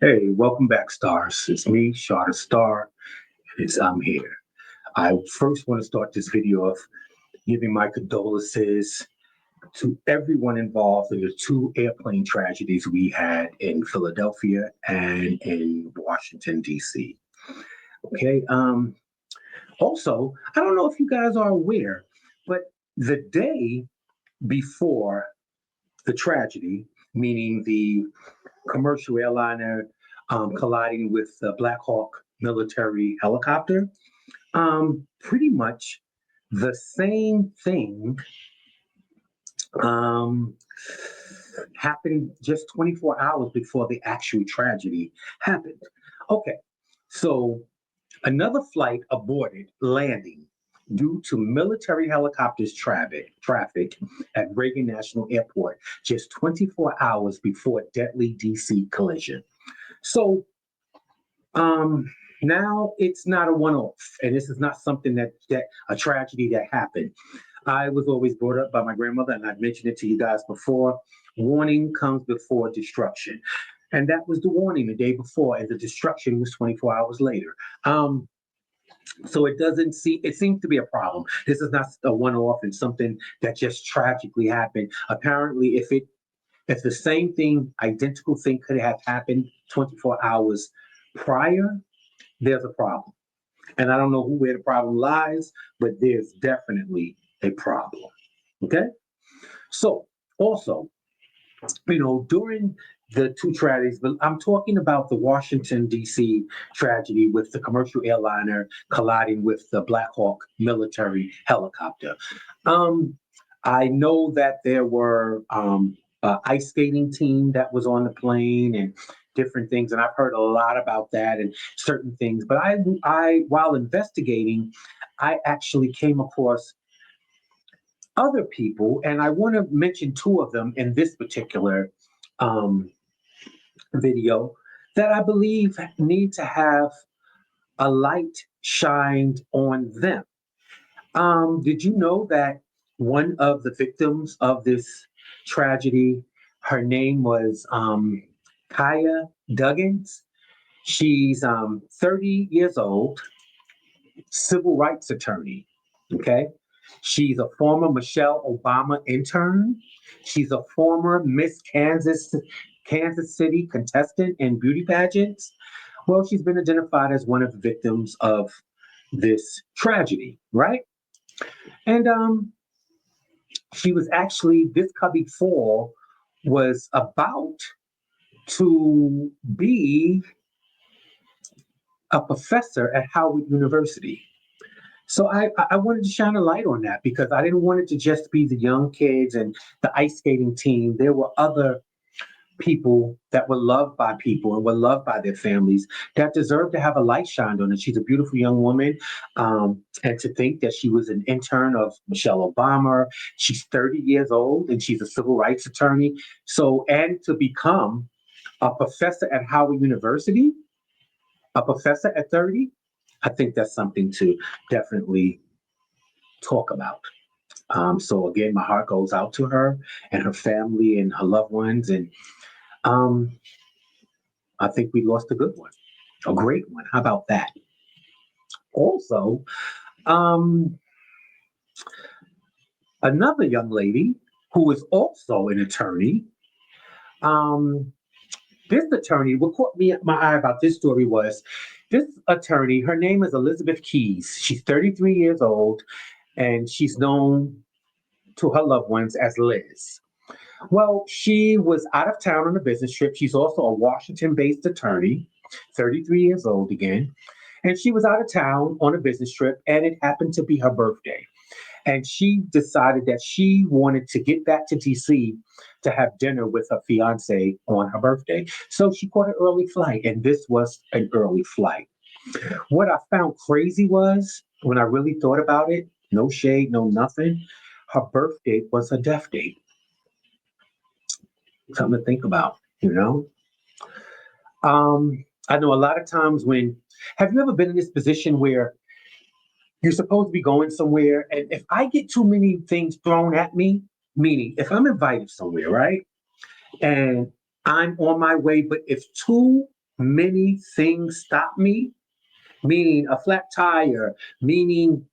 Hey, welcome back, stars. It's me, Shada Star, and I'm here. I first want to start this video off giving my condolences to everyone involved in the two airplane tragedies we had in Philadelphia and in Washington, D.C. Okay. Also, I don't know if you guys are aware, but the day before the tragedy, meaning the commercial airliner colliding with the Black Hawk military helicopter. Pretty much the same thing um, happened just 24 hours before the actual tragedy happened. Okay, so another flight aborted landing due to military helicopters traffic at Reagan National Airport just 24 hours before deadly DC collision. So now it's not a one-off, and this is not something that a tragedy that happened. I was always brought up by my grandmother, and I've mentioned it to you guys before. Warning comes before destruction. And that was the warning the day before, and the destruction was 24 hours later. So it seems to be a problem. This is not a one-off and something that just tragically happened. Apparently, if the same thing, identical thing could have happened 24 hours prior, there's a problem. And I don't know where the problem lies, but there's definitely a problem. Okay? So also, during the two tragedies, but I'm talking about the Washington, D.C. tragedy with the commercial airliner colliding with the Black Hawk military helicopter. I know that there were ice skating team that was on the plane and different things, and I've heard a lot about that and certain things. But I while investigating, I actually came across other people, and I want to mention two of them in this particular video that I believe need to have a light shined on them. Did you know that one of the victims of this tragedy, her name was Kaya Duggins? She's 30 years old, civil rights attorney. Okay. She's a former Michelle Obama intern. She's a former Miss Kansas City contestant in beauty pageants. Well, she's been identified as one of the victims of this tragedy, right? And she was actually, this Cubby Fall was about to be a professor at Howard University. So I wanted to shine a light on that because I didn't want it to just be the young kids and the ice skating team. There were other people that were loved by people and were loved by their families that deserve to have a light shined on it. She's a beautiful young woman. And to think that she was an intern of Michelle Obama, she's 30 years old and she's a civil rights attorney. So, and to become a professor at Howard University, a professor at 30, I think that's something to definitely talk about. So again, my heart goes out to her and her family and her loved ones. And I think we lost a good one, a great one. How about that? Also, another young lady who is also an attorney. This attorney, what caught me my eye about this story was this attorney, her name is Elizabeth Keys. She's 33 years old, and she's known to her loved ones as Liz. Well, she was out of town on a business trip. She's also a Washington-based attorney, 33 years old again. And she was out of town on a business trip, and it happened to be her birthday. And she decided that she wanted to get back to DC to have dinner with her fiance on her birthday. So she caught an early flight, and this was an early flight. What I found crazy was when I really thought about it, no shade, no nothing, her birth date was her death date. Something to think about, you know? I know a lot of times have you ever been in this position where you're supposed to be going somewhere, and if I get too many things thrown at me, meaning if I'm invited somewhere, right? And I'm on my way, but if two many things stop me, meaning a flat tire, meaning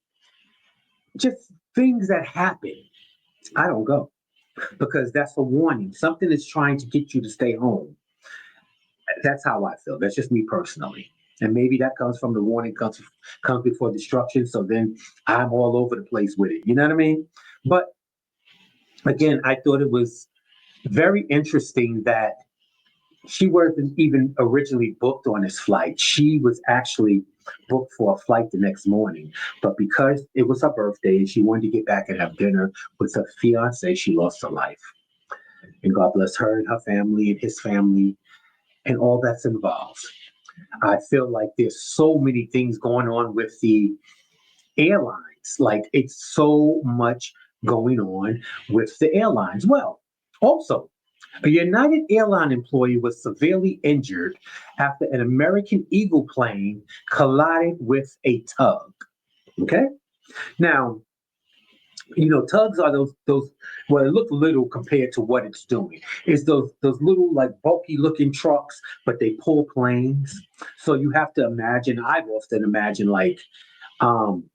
just things that happen, I don't go because that's a warning. Something is trying to get you to stay home. That's how I feel. That's just me personally. And maybe that comes from the warning comes before destruction. So then I'm all over the place with it. You know what I mean? But again, I thought it was very interesting that she wasn't even originally booked on this flight. She was actually booked for a flight the next morning. But because it was her birthday and she wanted to get back and have dinner with her fiance, she lost her life. And God bless her and her family and his family and all that's involved. I feel like there's so many things going on with the airlines. Like it's so much going on with the airlines. Well, also, a United Airline employee was severely injured after an American Eagle plane collided with a tug. Okay. Now, tugs are those well, it looks little compared to what it's doing. It's those little like bulky looking trucks, but they pull planes. So you have to imagine, I've often imagined like um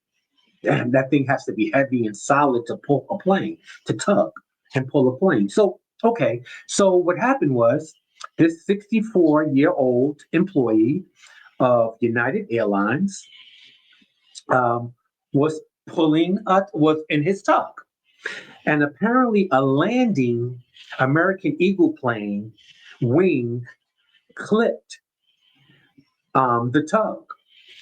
damn, that thing has to be heavy and solid to pull a plane, to tug and pull a plane. So okay, so what happened was this 64-year-old employee of United Airlines um, was was in his tug. And apparently, a landing American Eagle plane wing clipped the tug,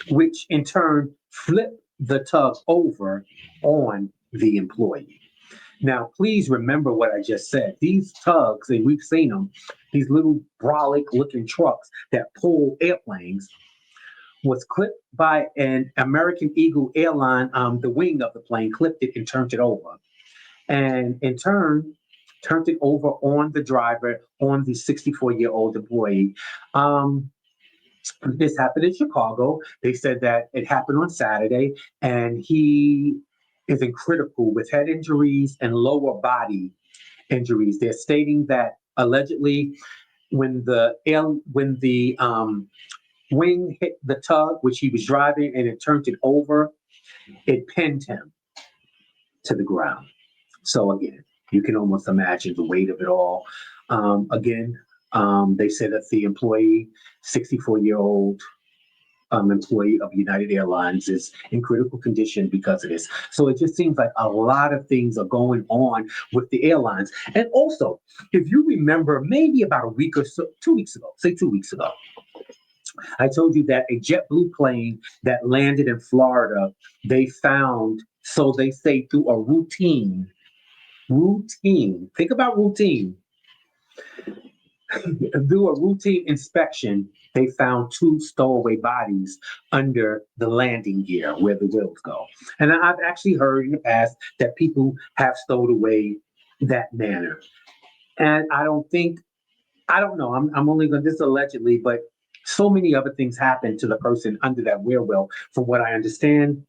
which in turn flipped the tug over on the employee. Now, please remember what I just said. These tugs, and we've seen them, these little brolic looking trucks that pull airplanes, was clipped by an American Eagle airline. The wing of the plane clipped it and turned it over. And in turn, turned it over on the driver, on the 64-year-old employee. Um, this happened in Chicago. They said that it happened on Saturday, and he is in critical with head injuries and lower body injuries. They're stating that allegedly, when the wing hit the tug, which he was driving, and it turned it over, it pinned him to the ground. So again, you can almost imagine the weight of it all. Again, they said that the employee, 64-year-old employee of United Airlines, is in critical condition because of this. So it just seems like a lot of things are going on with the airlines. And also, if you remember, maybe about a week or so, 2 weeks ago, say 2 weeks ago, I told you that a JetBlue plane that landed in Florida, they found, so they say through a think about routine, do a routine inspection, they found two stowaway bodies under the landing gear where the wheels go. And I've actually heard in the past that people have stowed away that manner. And I don't know, I'm only going to, this allegedly, but so many other things happen to the person under that wheel well. From what I understand,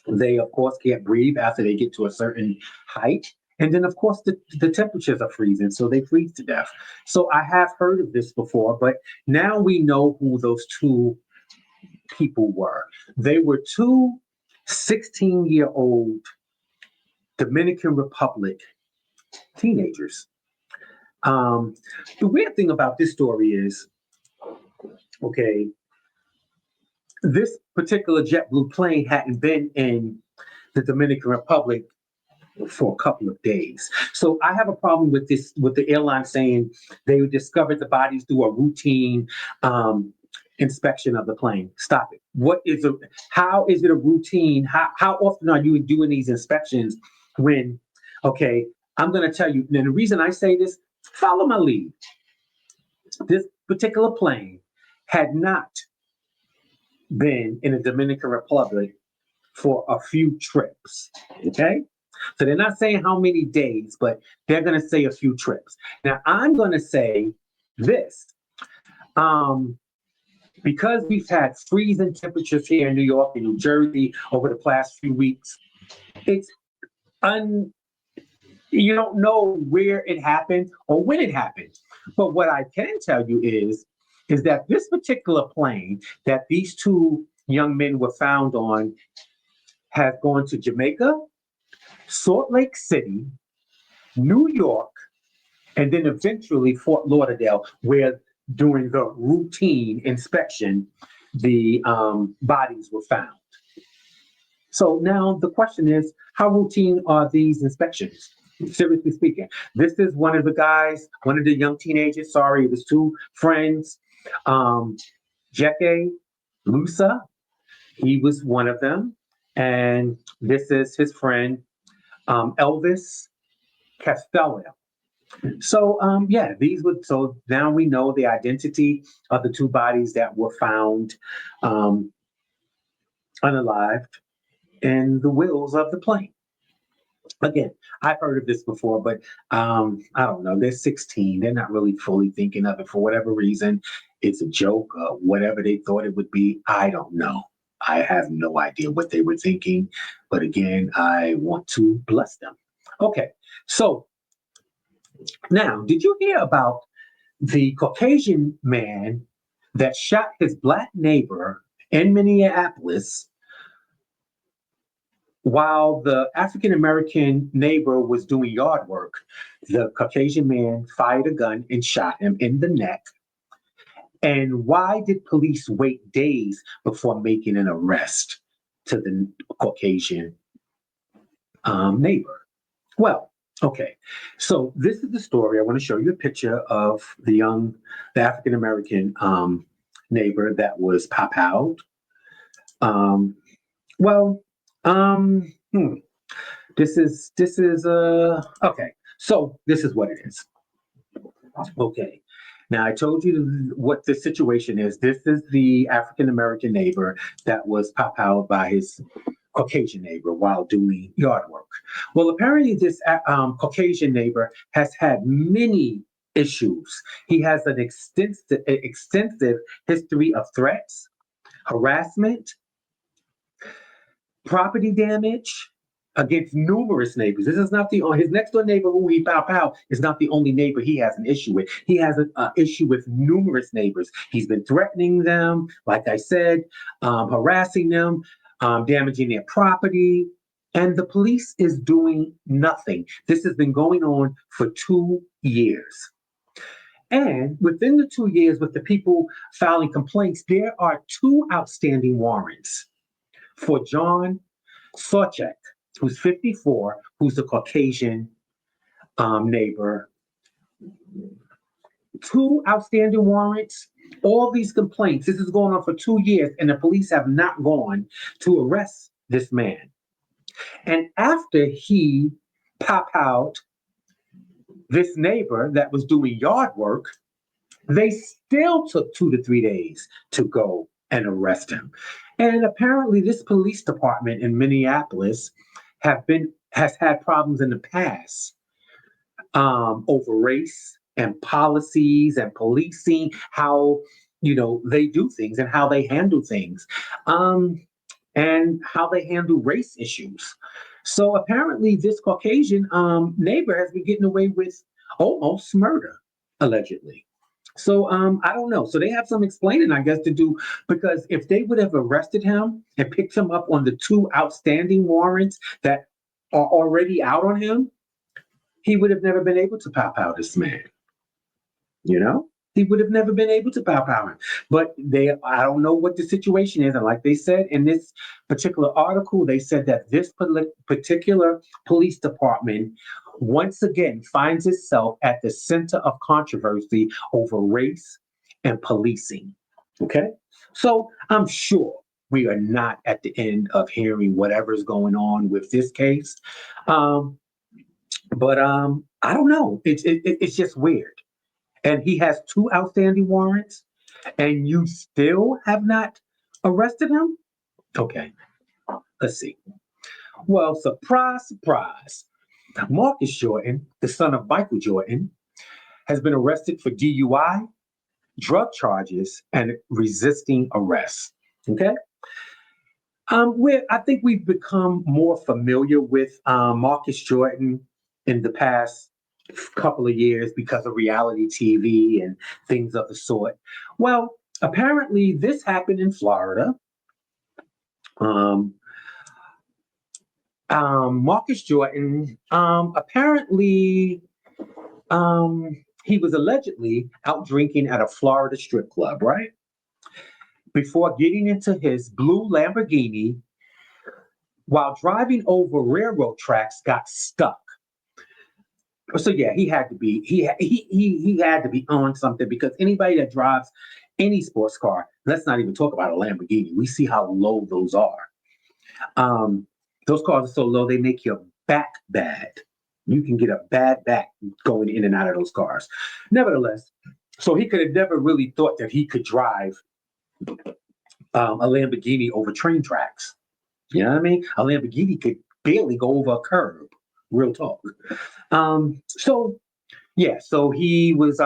they, of course, can't breathe after they get to a certain height. And then, of course, the temperatures are freezing, so they freeze to death. So I have heard of this before, but now we know who those two people were. They were two 16-year-old Dominican Republic teenagers. The weird thing about this story is, okay, this particular JetBlue plane hadn't been in the Dominican Republic for a couple of days. So I have a problem with this, with the airline saying they discovered the bodies through a routine inspection of the plane. Stop it. How is it a routine? How often are you doing these inspections when, okay, I'm going to tell you, and the reason I say this, follow my lead. This particular plane had not been in the Dominican Republic for a few trips. Okay? So they're not saying how many days, but they're going to say a few trips. Now, I'm going to say this. Because we've had freezing temperatures here in New York and New Jersey over the past few weeks, it's you don't know where it happened or when it happened. But what I can tell you is is that this particular plane that these two young men were found on has gone to Jamaica, Salt Lake City, New York, and then eventually Fort Lauderdale, where during the routine inspection, the bodies were found. So now the question is, how routine are these inspections? Seriously speaking, this is one of the guys, one of the young teenagers. Sorry, it was two friends. Jeke Lusa, he was one of them, and this is his friend Elvis Castello. So yeah, these would so now we know the identity of the two bodies that were found um, unalived in the wheels of the plane. Again, I've heard of this before, but I don't know. They're 16. They're not really fully thinking of it for whatever reason. It's a joke, whatever they thought it would be. I don't know. I have no idea what they were thinking. But again, I want to bless them. Okay, so now, did you hear about the Caucasian man that shot his black neighbor in Minneapolis while the African American neighbor was doing yard work? The Caucasian man fired a gun and shot him in the neck. And why did police wait days before making an arrest to the Caucasian neighbor? Well, okay. So this is the story. I want to show you a picture of the African American neighbor that was pop out. Um, well, um, hmm, this is okay. So this is what it is. Okay. Now I told you what the situation is. This is the African American neighbor that was pop out by his Caucasian neighbor while doing yard work. Well, apparently this Caucasian neighbor has had many issues. He has an extensive history of threats, harassment, property damage against numerous neighbors. This is not the only, his next door neighbor who he pow pow is not the only neighbor he has an issue with. He has an issue with numerous neighbors. He's been threatening them, like I said, harassing them, damaging their property, and the police is doing nothing. This has been going on for 2 years. And within the 2 years, with the people filing complaints, there are two outstanding warrants for John Sawchek, who's 54, who's a Caucasian neighbor. Two outstanding warrants, all these complaints. This is going on for 2 years, and the police have not gone to arrest this man. And after he popped out this neighbor that was doing yard work, they still took 2 to 3 days to go and arrest him. And apparently, this police department in Minneapolis has had problems in the past over race and policies and policing, how they do things and how they handle things, and how they handle race issues. So apparently, this Caucasian neighbor has been getting away with almost murder, allegedly. So I don't know. So they have some explaining, I guess, to do, because if they would have arrested him and picked him up on the two outstanding warrants that are already out on him, he would have never been able to pop out this man. He would have never been able to pop out him. But I don't know what the situation is. And like they said in this particular article, they said that this particular police department once again finds itself at the center of controversy over race and policing. Okay? So I'm sure we are not at the end of hearing whatever's going on with this case. But I don't know. It's just weird. And he has two outstanding warrants, and you still have not arrested him? Okay, let's see. Well, surprise, surprise. Marcus Jordan, the son of Michael Jordan, has been arrested for DUI, drug charges, and resisting arrest. Okay? I think we've become more familiar with Marcus Jordan in the past couple of years because of reality TV and things of the sort. Well, apparently this happened in Florida. Um, Marcus Jordan, apparently, he was allegedly out drinking at a Florida strip club, right? Before getting into his blue Lamborghini while driving over railroad tracks, got stuck. So yeah, he had to be on something because anybody that drives any sports car, let's not even talk about a Lamborghini. We see how low those are. Um, those cars are so low they make your back bad. You can get a bad back going in and out of those cars. Nevertheless, so he could have never really thought that he could drive a Lamborghini over train tracks. You know what I mean? A Lamborghini could barely go over a curb. Real talk. So yeah, so he was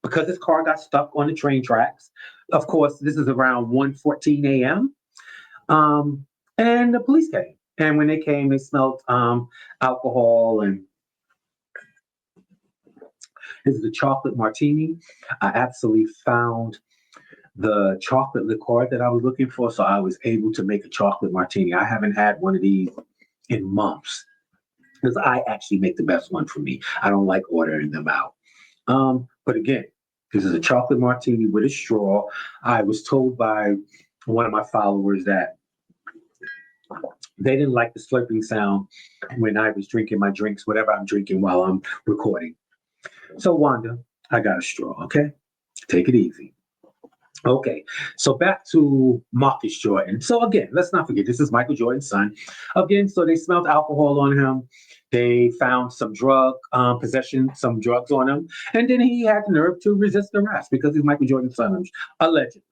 because his car got stuck on the train tracks. Of course, this is around 1:14 a.m. Um, and the police came. And when they came, they smelled alcohol, and this is a chocolate martini. I absolutely found the chocolate liqueur that I was looking for, so I was able to make a chocolate martini. I haven't had one of these in months because I actually make the best one for me. I don't like ordering them out. But again, this is a chocolate martini with a straw. I was told by one of my followers that they didn't like the slurping sound when I was drinking my drinks, whatever I'm drinking while I'm recording. So, Wanda, I got a straw, okay? Take it easy. Okay, so back to Marcus Jordan. So again, let's not forget, this is Michael Jordan's son. Again, so they smelled alcohol on him. They found some drug possession, some drugs on him, and then he had the nerve to resist arrest because he's Michael Jordan's son, allegedly.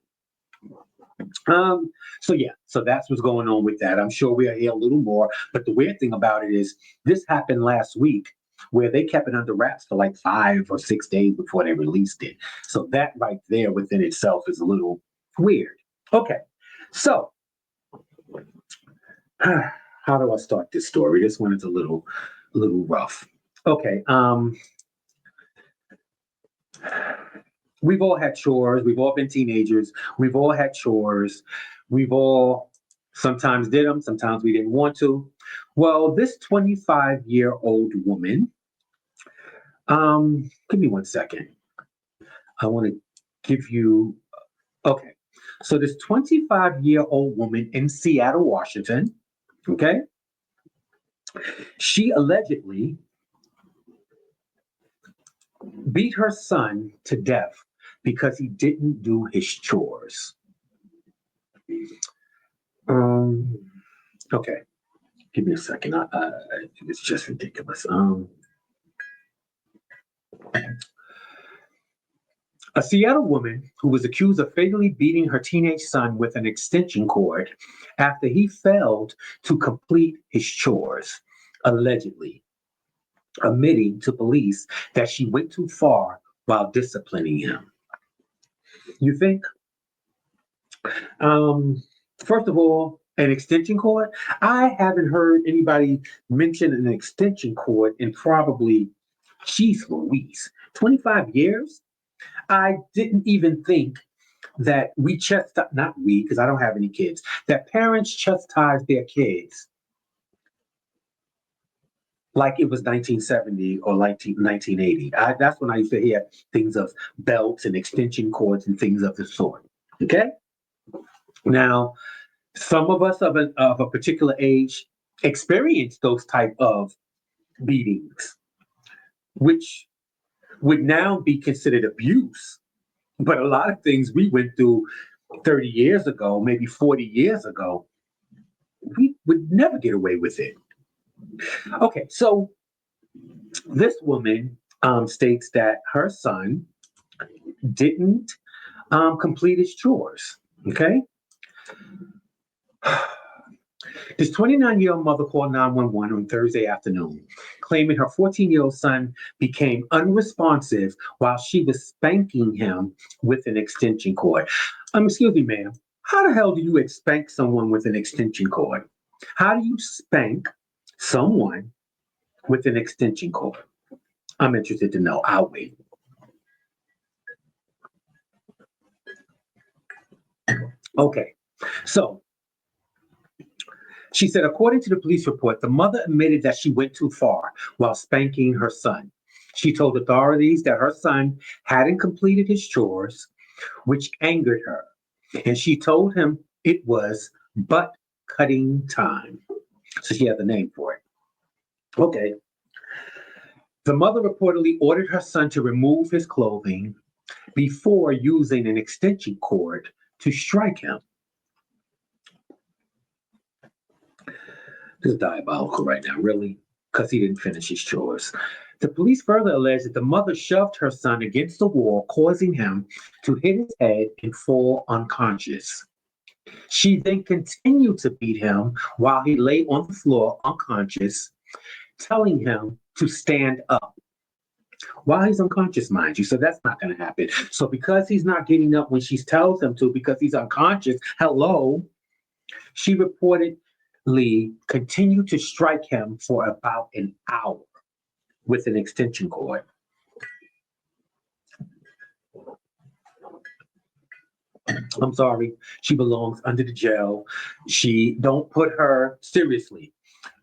Um, so yeah, so that's what's going on with that. I'm sure we'll hear a little more. But the weird thing about it is this happened last week where they kept it under wraps for like 5 or 6 days before they released it. So that right there within itself is a little weird. Okay. So how do I start this story? This one is a little rough. Okay. We've all had chores. We've all been teenagers. We've all had chores. We've all sometimes did them, sometimes we didn't want to. Well, this 25-year-old woman, give me 1 second. I want to give you, okay. So this 25-year-old woman in Seattle, Washington, okay, she allegedly beat her son to death because he didn't do his chores. Um, okay, give me a second. It's just ridiculous. A Seattle woman who was accused of fatally beating her teenage son with an extension cord after he failed to complete his chores, allegedly, admitting to police that she went too far while disciplining him. You think? Um, First of all, an extension cord. I haven't heard anybody mention an extension cord in probably, geez Louise, 25 years. I didn't even think that not we, because I don't have any kids, that parents chastise their kids like it was 1970 or like 1980. That's when I used to hear things of belts and extension cords and things of the sort. Okay? Now, some of us of a particular age experience those type of beatings, which would now be considered abuse. But a lot of things we went through 30 years ago, maybe 40 years ago, we would never get away with it. Okay, so this woman states that her son didn't complete his chores. Okay. This 29-year-old mother called 911 on Thursday afternoon, claiming her 14-year-old son became unresponsive while she was spanking him with an extension cord. Excuse me, ma'am. How the hell do you spank someone with an extension cord? How do you spank someone with an extension cord? I'm interested to know. I'll wait. Okay, so she said, according to the police report, the mother admitted that she went too far while spanking her son. She told authorities that her son hadn't completed his chores, which angered her. And she told him it was butt cutting time. So she had the name for it. Okay. The mother reportedly ordered her son to remove his clothing before using an extension cord to strike him. This is diabolical right now, really, because he didn't finish his chores. The police further alleged that the mother shoved her son against the wall, causing him to hit his head and fall unconscious. She then continued to beat him while he lay on the floor unconscious, telling him to stand up. While he's unconscious, mind you, so that's not going to happen. So because he's not getting up when she tells him to, because he's unconscious, hello, she reportedly continued to strike him for about an hour with an extension cord. I'm sorry, she belongs under the jail. Don't put her, seriously,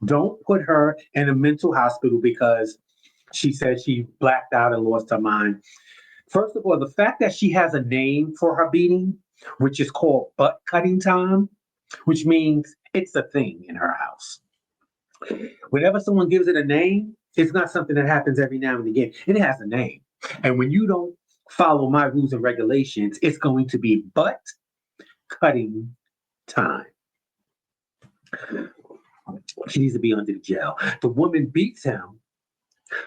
don't put her in a mental hospital because she said she blacked out and lost her mind. First of all, the fact that she has a name for her beating, which is called butt cutting time, which means it's a thing in her house. Whenever someone gives it a name, it's not something that happens every now and again. It has a name. And when you don't follow my rules and regulations, it's going to be butt cutting time. She needs to be under the jail. The woman beats him,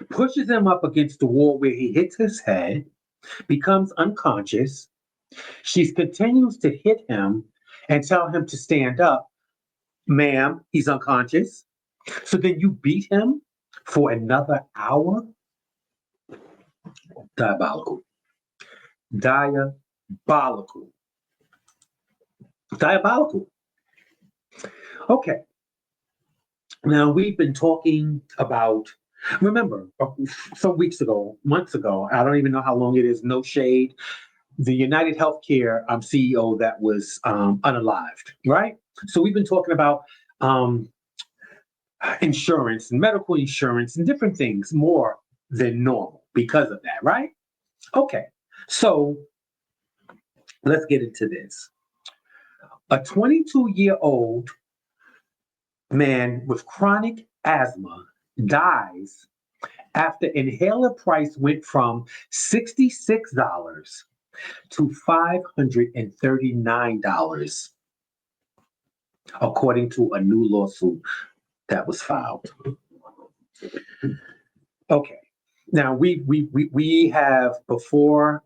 pushes him up against the wall where he hits his head, becomes unconscious. She continues to hit him and tell him to stand up. Ma'am, he's unconscious. So then you beat him for another hour? Diabolical. Diabolical. Diabolical. Okay. Now we've been talking about, remember, some weeks ago, months ago, I don't even know how long it is, no shade, the United Healthcare CEO that was unalived, right? So we've been talking about insurance and medical insurance and different things more than normal because of that, right? Okay, so let's get into this. A 22-year-old man with chronic asthma dies after inhaler price went from $66 to $539, according to a new lawsuit that was filed. Okay, now we have before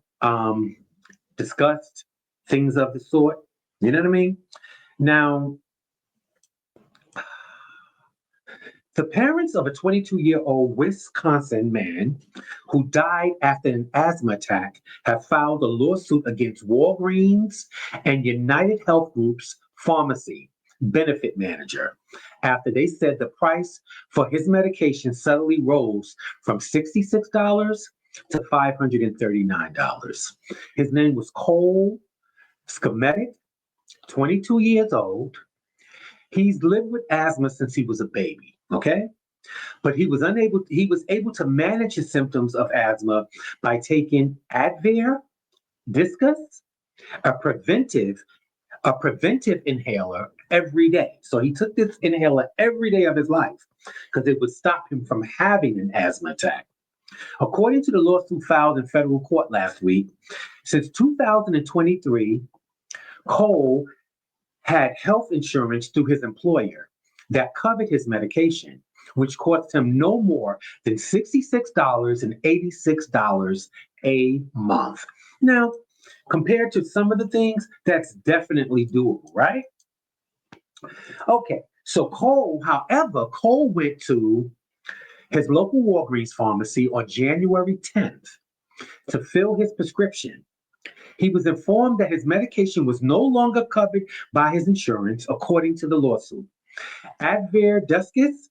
discussed things of the sort. You know what I mean? Now, the parents of a 22-year-old Wisconsin man who died after an asthma attack have filed a lawsuit against Walgreens and United Health Group's pharmacy benefit manager after they said the price for his medication suddenly rose from $66 to $539. His name was Cole Schematic, 22 years old. He's lived with asthma since he was a baby. Okay. But he was able to manage his symptoms of asthma by taking Advair, Discus, a preventive inhaler every day. So he took this inhaler every day of his life because it would stop him from having an asthma attack. According to the lawsuit filed in federal court last week, since 2023, Cole had health insurance through his employer that covered his medication, which cost him no more than $66.86 a month. Now, compared to some of the things, that's definitely doable, right? Okay, so Cole went to his local Walgreens pharmacy on January 10th to fill his prescription. He was informed that his medication was no longer covered by his insurance, according to the lawsuit. Advair Discus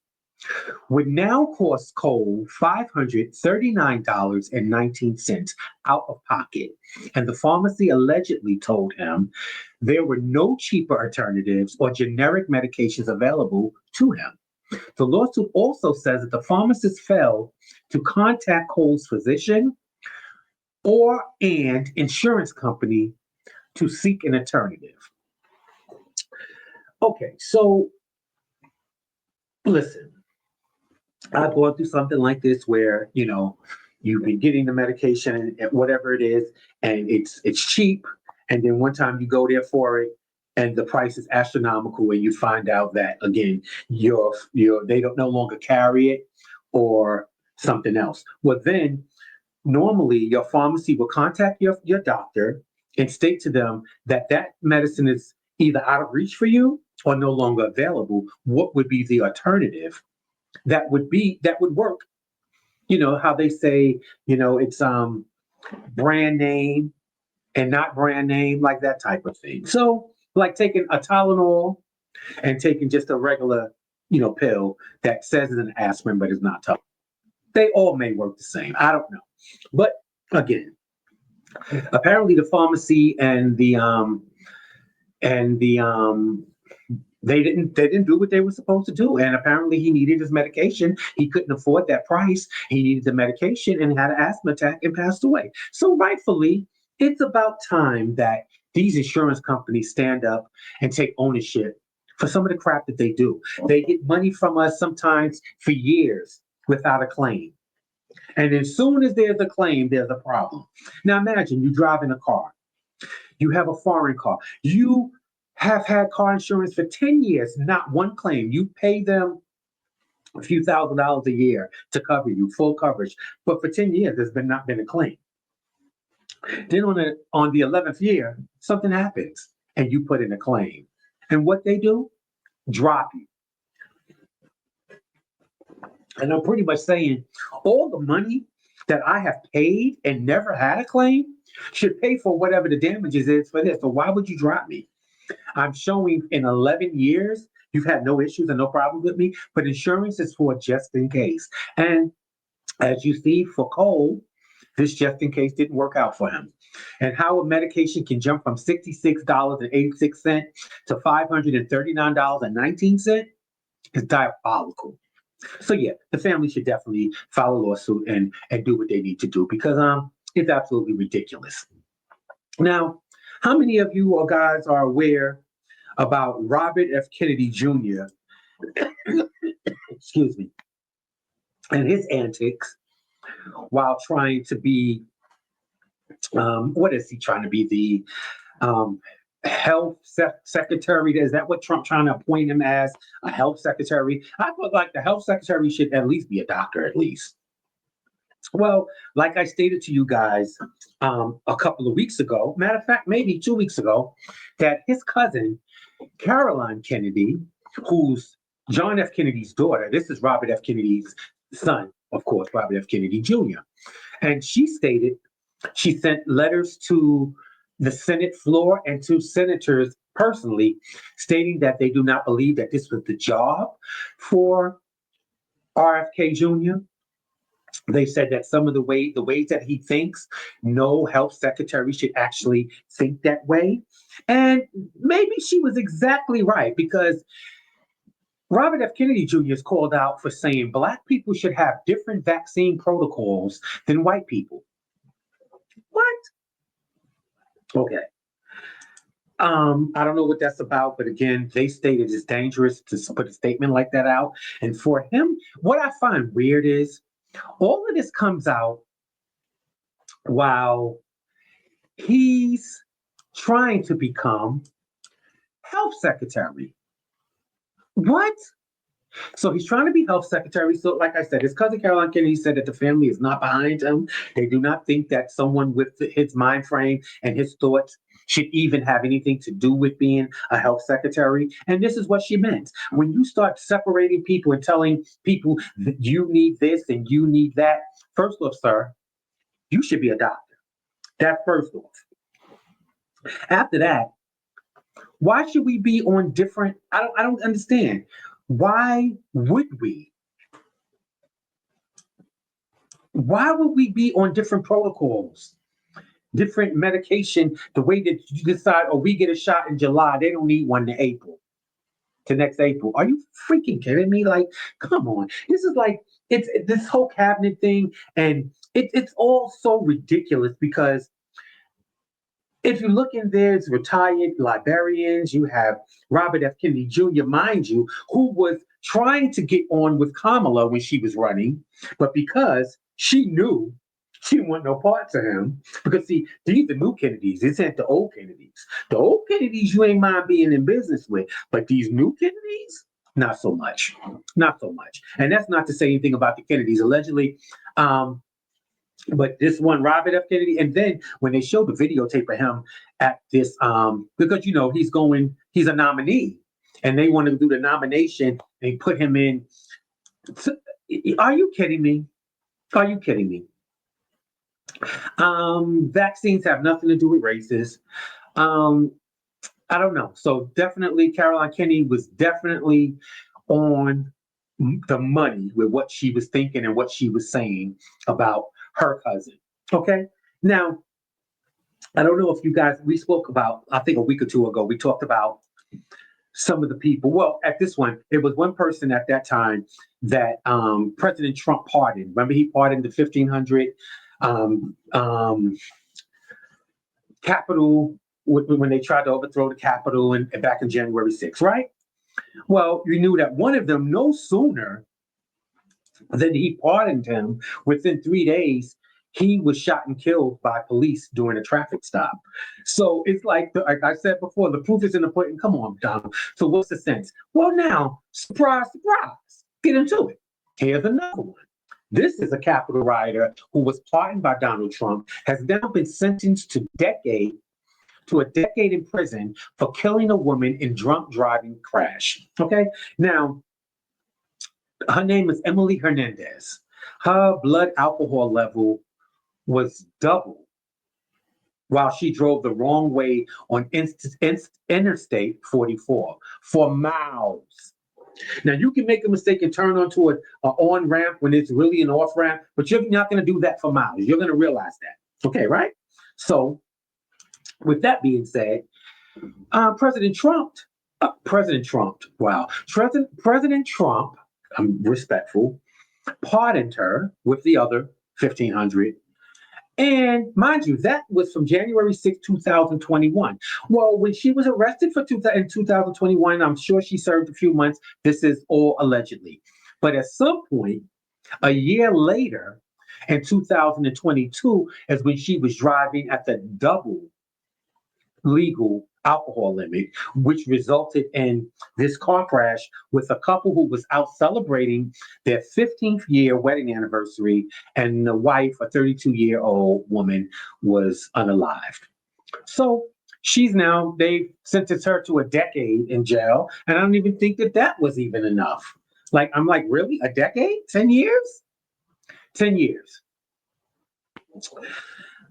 would now cost Cole $539.19 out of pocket. And the pharmacy allegedly told him there were no cheaper alternatives or generic medications available to him. The lawsuit also says that the pharmacist failed to contact Cole's physician or and insurance company to seek an alternative. Okay, so listen, I've gone through something like this where, you've been getting the medication and whatever it is, and it's cheap. And then one time you go there for it, and the price is astronomical, and you find out that again, they don't no longer carry it or something else. Well, then normally your pharmacy will contact your doctor and state to them that that medicine is either out of reach for you or no longer available. What would be the alternative that would work? How they say, it's brand name and not brand name, like that type of thing. So like taking a Tylenol and taking just a regular, pill that says it's an aspirin but is not Tylenol. They all may work the same. I don't know. But again, apparently the pharmacy and the they didn't do what they were supposed to do. And apparently he needed his medication. He couldn't afford that price. He needed the medication and had an asthma attack and passed away. So rightfully, it's about time that these insurance companies stand up and take ownership for some of the crap that they do. They get money from us sometimes for years without a claim. And as soon as there's a claim, there's a problem. Now imagine you drive in a car. You have a foreign car. You have had car insurance for 10 years, not one claim. You pay them a few $1,000s a year to cover you, full coverage. But for 10 years, there's not been a claim. Then on the 11th year, something happens and you put in a claim. And what they do? Drop you. And I'm pretty much saying all the money that I have paid and never had a claim should pay for whatever the damages is for this. So why would you drop me? I'm showing in 11 years, you've had no issues and no problems with me, but insurance is for just in case. And as you see for Cole, this just in case didn't work out for him. And how a medication can jump from $66.86 to $539.19 is diabolical. So yeah, the family should definitely file a lawsuit and do what they need to do because it's absolutely ridiculous. Now, how many of you guys are aware about Robert F. Kennedy Jr. excuse me, and his antics while trying to be what is he trying to be, the health secretary? Is that what Trump trying to appoint him as, a health secretary? I feel like the health secretary should at least be a doctor, at least. Well, like I stated to you guys a couple of weeks ago, matter of fact, maybe 2 weeks ago, that his cousin, Caroline Kennedy, who's John F. Kennedy's daughter, this is Robert F. Kennedy's son, of course, Robert F. Kennedy Jr. And she stated she sent letters to the Senate floor and to senators personally, stating that they do not believe that this was the job for RFK Jr. They said that some of the ways that he thinks, no health secretary should actually think that way. And maybe she was exactly right, because Robert F. Kennedy Jr. is called out for saying Black people should have different vaccine protocols than white people. What? Okay. I don't know what that's about, but again, they stated it's dangerous to put a statement like that out. And for him, what I find weird is all of this comes out while he's trying to become health secretary. What? So he's trying to be health secretary. So like I said, his cousin Caroline Kennedy said that the family is not behind him. They do not think that someone with his mind frame and his thoughts should even have anything to do with being a health secretary. And this is what she meant. When you start separating people and telling people that you need this and you need that, first off, sir, you should be a doctor. That first off. After that, why should we be on different? I don't understand. Why would we Why would we be on different protocols, different medication, the way that you decide, oh, we get a shot in July, they don't need one in April, to next April. Are you freaking kidding me? Like, come on. This is like, it's this whole cabinet thing, and it's all so ridiculous because if you look in there, it's retired librarians. You have Robert F. Kennedy Jr., mind you, who was trying to get on with Kamala when she was running, but because she knew she didn't want no parts of him, because see, these are new Kennedys. This ain't the old Kennedys. The old Kennedys you ain't mind being in business with, but these new Kennedys, not so much. Not so much. And that's not to say anything about the Kennedys. Allegedly, um, but this one, Robert F. Kennedy, and then when they showed the videotape of him at this, because he's a nominee, and they want to do the nomination, they put him in. Are you kidding me? Are you kidding me? Vaccines have nothing to do with races. Um, I don't know. So definitely, Caroline Kennedy was definitely on the money with what she was thinking and what she was saying about her cousin. Okay. Now, I don't know if you guys, we spoke about, I think a week or two ago, we talked about some of the people. Well, at this one, it was one person at that time that President Trump pardoned. Remember, he pardoned the 1,500 um, um, Capitol when they tried to overthrow the Capitol and back in January 6th, right? Well, you knew that one of them no sooner than he pardoned him, within 3 days, he was shot and killed by police during a traffic stop. So it's like I said before, the proof is in the pudding. Come on, Donald. So what's the sense? Well, now, surprise, surprise, get into it. Here's another one. This is a Capitol rioter who was pardoned by Donald Trump, has now been sentenced to a decade in prison for killing a woman in drunk driving crash. Okay, now her name is Emily Hernandez. Her blood alcohol level was double while she drove the wrong way on Interstate 44 for miles. Now, you can make a mistake and turn onto an on ramp when it's really an off ramp, but you're not going to do that for miles. You're going to realize that. Okay, right? So, with that being said, President Trump, wow, President Trump, I'm respectful, pardoned her with the other 1,500. And mind you, that was from January 6, 2021. Well, when she was arrested in 2021, I'm sure she served a few months. This is all allegedly. But at some point, a year later, in 2022, is when she was driving at the double legal alcohol limit, which resulted in this car crash with a couple who was out celebrating their 15th year wedding anniversary, and the wife, a 32-year-old woman, was unalived. So they sentenced her to a decade in jail, and I don't even think that was even enough. Like, I'm like, really? A decade? 10 years? 10 years.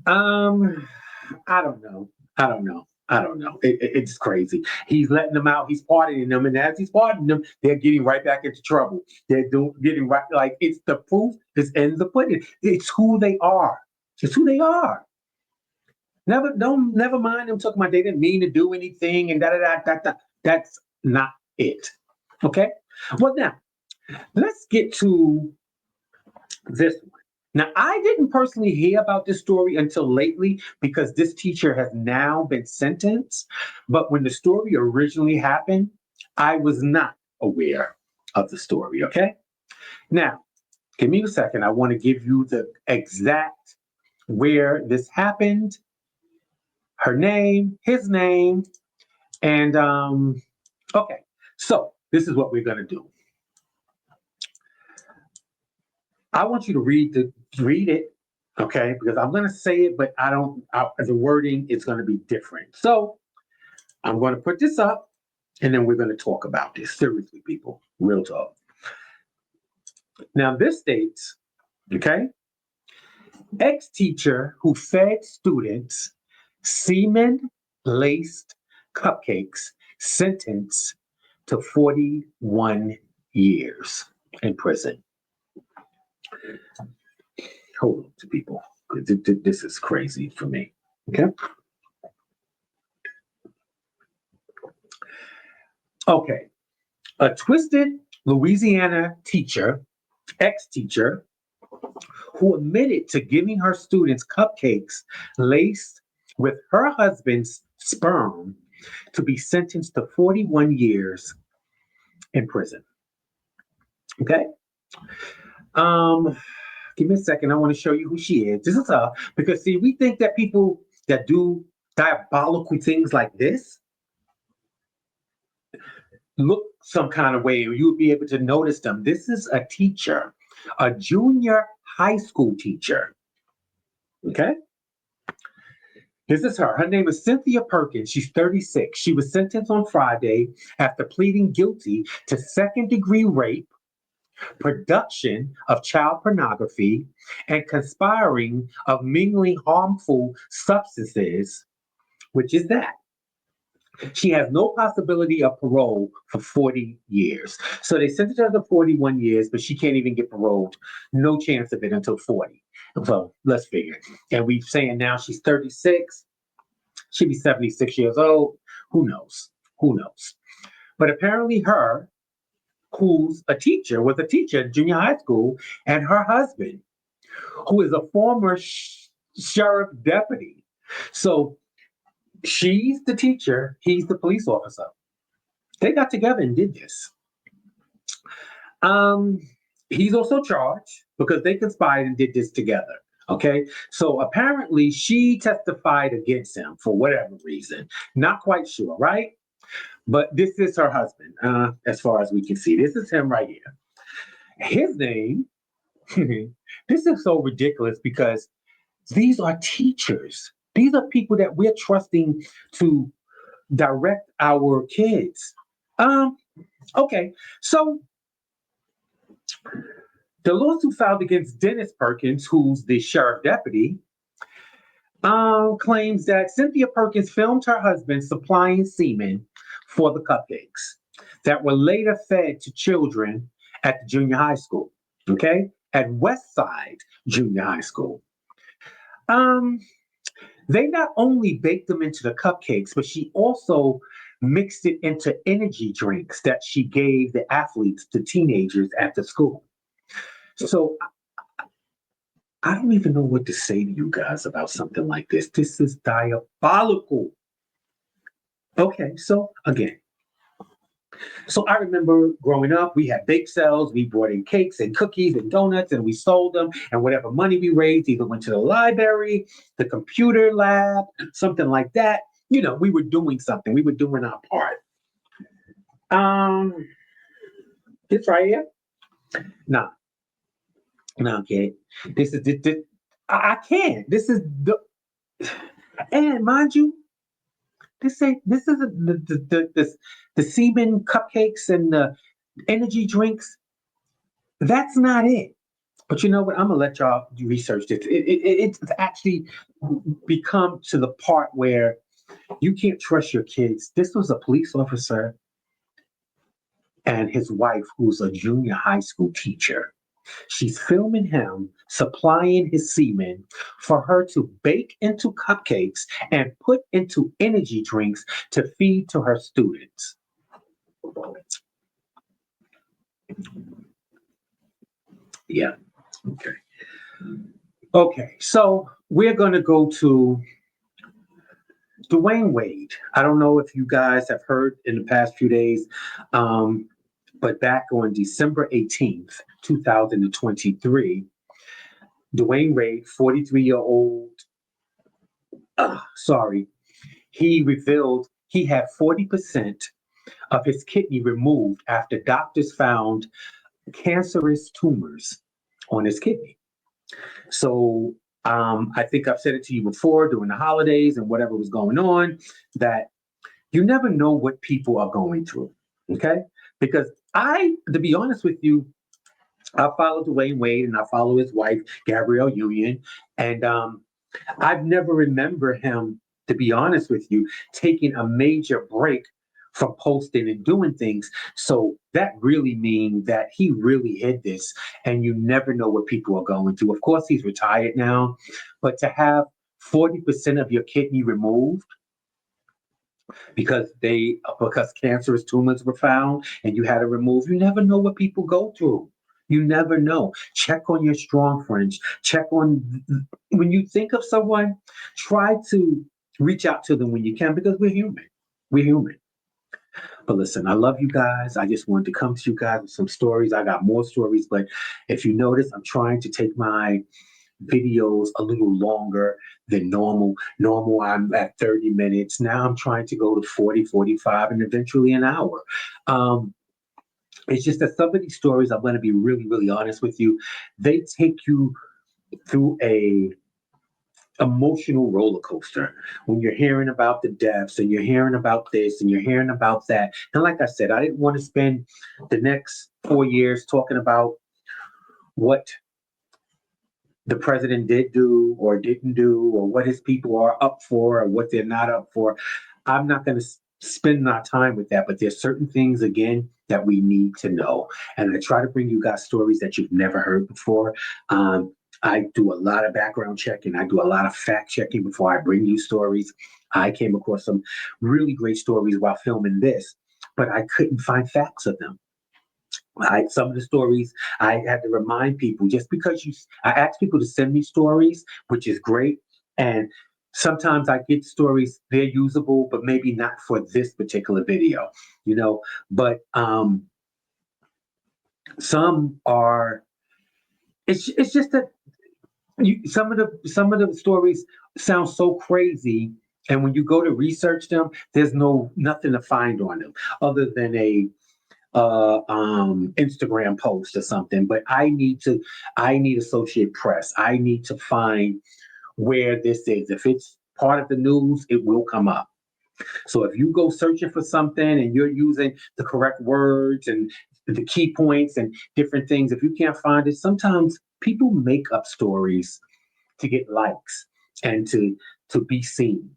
I don't know. I don't know. I don't know. It's crazy. He's letting them out. He's partying them, and as he's partying them, they're getting right back into trouble. Getting right, like, it's the proof is in the pudding. It's who they are. It's who they are. Never mind them talking about they didn't mean to do anything and da da da da da. That's not it. Okay. Well, now let's get to this one. Now, I didn't personally hear about this story until lately because this teacher has now been sentenced. But when the story originally happened, I was not aware of the story. Okay. Now, give me a second. I want to give you the exact where this happened, her name, his name, and okay. So this is what we're going to do. I want you to read it, okay? Because I'm going to say it, but the wording is going to be different. So I'm going to put this up, and then we're going to talk about this. Seriously, people, real talk. Now, this states, okay, ex-teacher who fed students semen-laced cupcakes sentenced to 41 years in prison. Hold on to people. This is crazy for me. Okay. Okay. A twisted Louisiana teacher, ex-teacher, who admitted to giving her students cupcakes laced with her husband's sperm to be sentenced to 41 years in prison. Okay. Um, Give me a second. I want to show you who she is. This is her because see, we think that people that do diabolical things like this look some kind of way, or you would be able to notice them. This is a teacher, a junior high school teacher. Okay. This is her. Her name is Cynthia Perkins. She's 36. She was sentenced on Friday after pleading guilty to second-degree rape, production of child pornography, and conspiring of mingling harmful substances, which is that. She has no possibility of parole for 40 years. So they sentenced her to 41 years, but she can't even get paroled. No chance of it until 40. So let's figure. And we're saying now she's 36. She'd be 76 years old. Who knows? Who knows? But apparently her, who's a teacher, was a teacher at junior high school, and her husband, who is a former sheriff deputy. So she's the teacher, he's the police officer. They got together and did this. Um, he's also charged because they conspired and did this together. Okay, so apparently she testified against him for whatever reason. Not quite sure, right? But this is her husband, as far as we can see. This is him right here. His name, this is so ridiculous because these are teachers. These are people that we're trusting to direct our kids. Okay, so the lawsuit filed against Dennis Perkins, who's the sheriff deputy, claims that Cynthia Perkins filmed her husband supplying semen for the cupcakes that were later fed to children at the junior high school, okay, at Westside Junior High School. They not only baked them into the cupcakes, but she also mixed it into energy drinks that she gave the athletes, the teenagers at the school. So I don't even know what to say to you guys about something like this. This is diabolical. Okay, so again, so I remember growing up, we had bake sales. We brought in cakes and cookies and donuts, and we sold them. And whatever money we raised, either went to the library, the computer lab, something like that. You know, we were doing something. We were doing our part. This right here, nah, no, kid. This is this I can't. This is the and mind you, this is the semen cupcakes and the energy drinks. That's not it. But you know what? I'm gonna let y'all research this. It's actually become to the part where you can't trust your kids. This was a police officer and his wife, who's a junior high school teacher. She's filming him supplying his semen for her to bake into cupcakes and put into energy drinks to feed to her students. Yeah. Okay. Okay. So we're going to go to Dwayne Wade. I don't know if you guys have heard in the past few days, but back on December 18th, 2023, Dwayne Wade, 43-year-old, he revealed he had 40% of his kidney removed after doctors found cancerous tumors on his kidney. So I think I've said it to you before during the holidays and whatever was going on, that you never know what people are going through. Okay. Because to be honest with you, I follow Dwayne Wade and I follow his wife, Gabrielle Union. And I've never remember him, to be honest with you, taking a major break from posting and doing things. So that really means that he really hid this, and you never know what people are going through. Of course, he's retired now, but to have 40% of your kidney removed because cancerous tumors were found and you had to remove, you never know what people go through. You never know. Check on your strong friends. Check on when you think of someone, try to reach out to them when you can because we're human. We're human. But listen, I love you guys. I just wanted to come to you guys with some stories. I got more stories, but if you notice, I'm trying to take my videos a little longer than normal. Normal, I'm at 30 minutes. Now I'm trying to go to 40, 45, and eventually an hour. Um, it's just that some of these stories, I'm going to be really, really honest with you, they take you through a emotional roller coaster when you're hearing about the deaths and you're hearing about this and you're hearing about that. And like I said, I didn't want to spend the next 4 years talking about what the president did do or didn't do, or what his people are up for or what they're not up for. I'm not going to spend our time with that, but there's certain things, again, that we need to know. And I try to bring you guys stories that you've never heard before. I do a lot of background checking. I do a lot of fact checking before I bring you stories. I came across some really great stories while filming this, but I couldn't find facts of them. Some of the stories I had to remind people just because I ask people to send me stories, which is great. And sometimes I get stories, they're usable, but maybe not for this particular video, you know. But some are, it's just that some of the stories sound so crazy. And when you go to research them, there's nothing to find on them other than a Instagram post or something, but I need Associate Press. I need to find where this is. If it's part of the news, it will come up. So if you go searching for something and you're using the correct words and the key points and different things, if you can't find it, sometimes people make up stories to get likes and to be seen.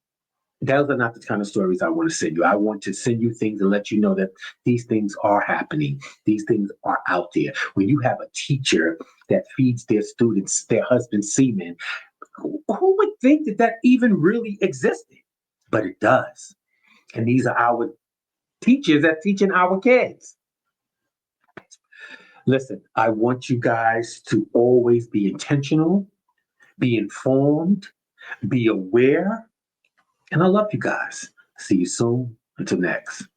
Those are not the kind of stories I want to send you. I want to send you things and let you know that these things are happening. These things are out there. When you have a teacher that feeds their students, their husband's semen, who would think that that even really existed? But it does. And these are our teachers that teaching our kids. Listen, I want you guys to always be intentional, be informed, be aware, and I love you guys. See you soon. Until next.